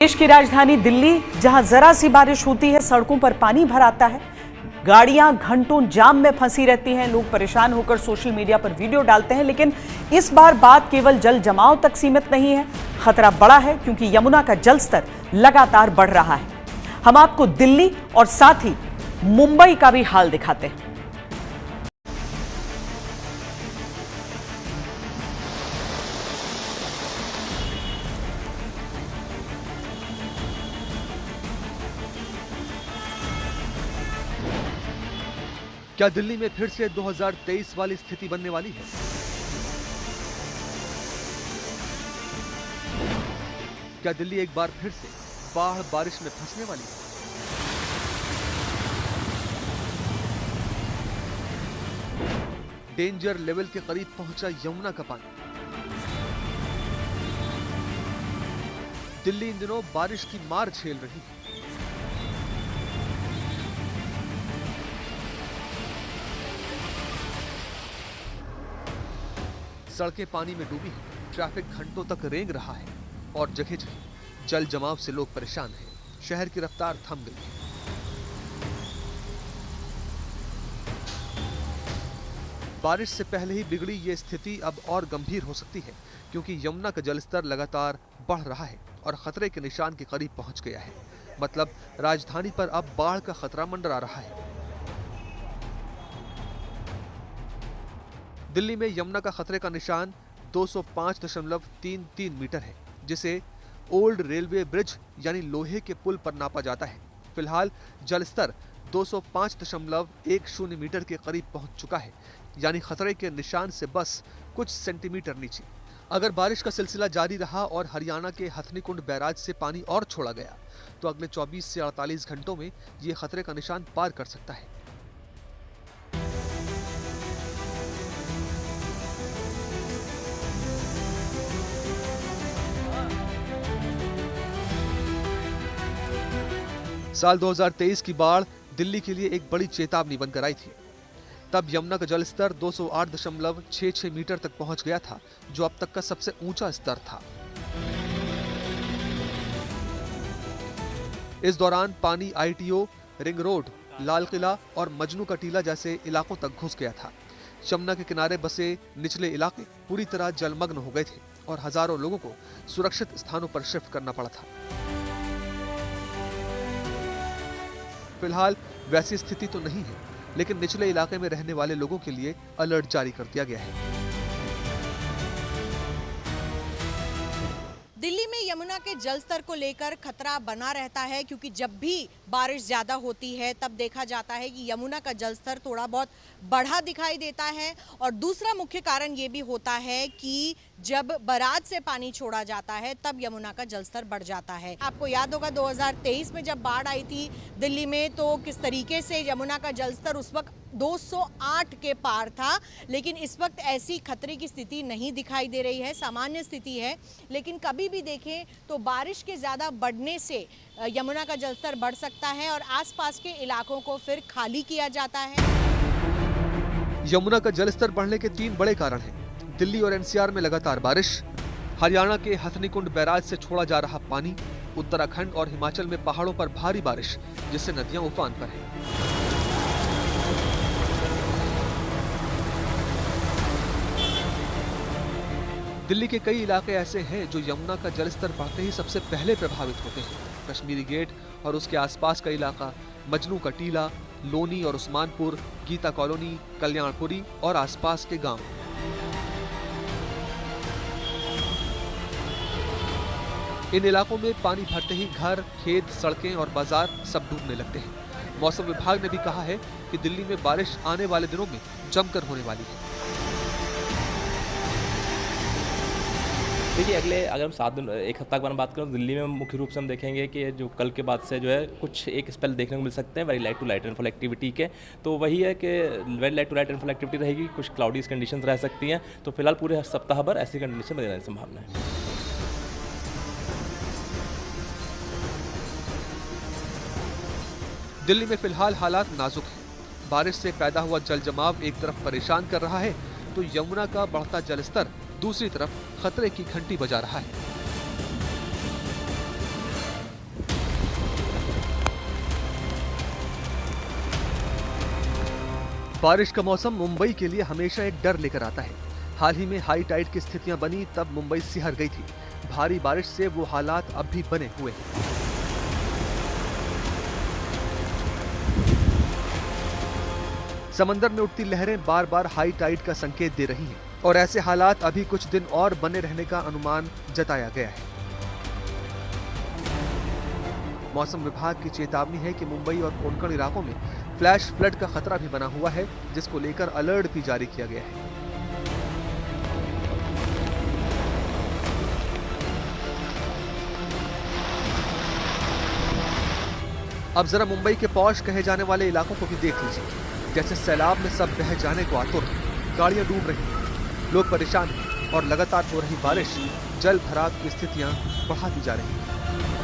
देश की राजधानी दिल्ली, जहां जरा सी बारिश होती है सड़कों पर पानी भर आता है, गाड़ियां घंटों जाम में फंसी रहती हैं, लोग परेशान होकर सोशल मीडिया पर वीडियो डालते हैं। लेकिन इस बार बात केवल जल जमाव तक सीमित नहीं है, खतरा बड़ा है क्योंकि यमुना का जल स्तर लगातार बढ़ रहा है। हम आपको दिल्ली और साथ ही मुंबई का भी हाल दिखाते हैं। क्या दिल्ली में फिर से 2023 वाली स्थिति बनने वाली है? क्या दिल्ली एक बार फिर से बाढ़ बारिश में फंसने वाली है? डेंजर लेवल के करीब पहुंचा यमुना का पानी। दिल्ली इन दिनों बारिश की मार झेल रही है। सड़कें पानी में डूबी हैं, ट्रैफिक घंटों तक रेंग रहा है और जगह जगह जल जमाव से लोग परेशान हैं। शहर की रफ्तार थम गई है। बारिश से पहले ही बिगड़ी ये स्थिति अब और गंभीर हो सकती है क्योंकि यमुना का जलस्तर लगातार बढ़ रहा है और खतरे के निशान के करीब पहुंच गया है। मतलब राजधानी पर अब बाढ़ का खतरा मंडरा रहा है। दिल्ली में यमुना का खतरे का निशान 205.33 मीटर है, जिसे ओल्ड रेलवे ब्रिज यानी लोहे के पुल पर नापा जाता है। फिलहाल जलस्तर 205.10 मीटर के करीब पहुंच चुका है, यानी खतरे के निशान से बस कुछ सेंटीमीटर नीचे। अगर बारिश का सिलसिला जारी रहा और हरियाणा के हथनीकुंड बैराज से पानी और छोड़ा गया तो अगले 24 से 48 घंटों में ये खतरे का निशान पार कर सकता है। साल 2023 की बाढ़ दिल्ली के लिए एक बड़ी चेतावनी बनकर आई थी। तब यमुना का जलस्तर 208.66 मीटर तक पहुंच गया था, जो अब तक का सबसे ऊंचा स्तर था। इस दौरान पानी ITO, ring road, Lal Qila और मजनू का टीला जैसे इलाकों तक घुस गया था। यमुना के किनारे बसे निचले इलाके पूरी तरह जलमग्न हो गए थे और हजारों लोगों को सुरक्षित स्थानों पर शिफ्ट करना पड़ा था। फिलहाल वैसी स्थिति तो नहीं है, लेकिन निचले इलाके में रहने वाले लोगों के लिए अलर्ट जारी कर दिया गया है। दिल्ली में यमुना के जल स्तर को लेकर खतरा बना रहता है क्योंकि जब भी बारिश ज़्यादा होती है तब देखा जाता है कि यमुना का जल स्तर थोड़ा बहुत बढ़ा दिखाई देता है। और दूसरा मुख्य कारण ये भी होता है कि जब बराज से पानी छोड़ा जाता है तब यमुना का जल स्तर बढ़ जाता है। आपको याद होगा 2023 में जब बाढ़ आई थी दिल्ली में तो किस तरीके से यमुना का जल स्तर उस वक्त 208 के पार था, लेकिन इस वक्त ऐसी खतरे की स्थिति नहीं दिखाई दे रही है, सामान्य स्थिति है। लेकिन कभी भी देखें तो बारिश के ज़्यादा बढ़ने से यमुना का जलस्तर बढ़ सकता है और आसपास के इलाकों को फिर खाली किया जाता है। यमुना का जलस्तर बढ़ने के 3 बड़े कारण हैं। दिल्ली और एनसीआर में लगातार बारिश, हरियाणा के हथनीकुंड बैराज से छोड़ा जा रहा पानी, उत्तराखंड और हिमाचल में पहाड़ों पर भारी बारिश जिससे नदियां उफान पर हैं। दिल्ली के कई इलाके ऐसे हैं जो यमुना का जलस्तर बढ़ते ही सबसे पहले प्रभावित होते हैं। कश्मीरी गेट और उसके आसपास का इलाका, मजनू का टीला, लोनी और उस्मानपुर, गीता कॉलोनी, कल्याणपुरी और आसपास के गांव। इन इलाकों में पानी भरते ही घर, खेत, सड़कें और बाजार सब डूबने लगते हैं। मौसम विभाग ने भी कहा है कि दिल्ली में बारिश आने वाले दिनों में जमकर होने वाली है। देखिए अगर हम 7 दिन 1 हफ्ता के बारे में बात करें तो दिल्ली में मुख्य रूप से हम देखेंगे कि जो कल के बाद से जो है कुछ एक स्पेल देखने को मिल सकते हैं very light to light rainfall activity के। तो वही है कि very light to light rainfall activity रहेगी, कुछ क्लाउडी कंडीशंस रह सकती हैं। तो फिलहाल पूरे सप्ताह भर ऐसी कंडीशन बनी रहने की संभावना है। दिल्ली में फिलहाल हालात नाजुक हैं। बारिश से पैदा हुआ जल जमाव एक तरफ परेशान कर रहा है तो यमुना का बढ़ता जलस्तर दूसरी तरफ खतरे की घंटी बजा रहा है। बारिश का मौसम मुंबई के लिए हमेशा एक डर लेकर आता है। हाल ही में हाई टाइड की स्थितियां बनी तब मुंबई सिहर गई थी। भारी बारिश से वो हालात अब भी बने हुए हैं। समंदर में उठती लहरें बार बार हाई टाइड का संकेत दे रही हैं और ऐसे हालात अभी कुछ दिन और बने रहने का अनुमान जताया गया है। मौसम विभाग की चेतावनी है कि मुंबई और कोंकण इलाकों में फ्लैश फ्लड का खतरा भी बना हुआ है, जिसको लेकर अलर्ट भी जारी किया गया है। अब जरा मुंबई के पॉश कहे जाने वाले इलाकों को भी देख लीजिए। जैसे सैलाब में सब बह जाने को आतुर, गाड़ियां डूब रही हैं, लोग परेशान हैं और लगातार हो रही बारिश जल भराव की स्थितियां बढ़ाती जा रही हैं।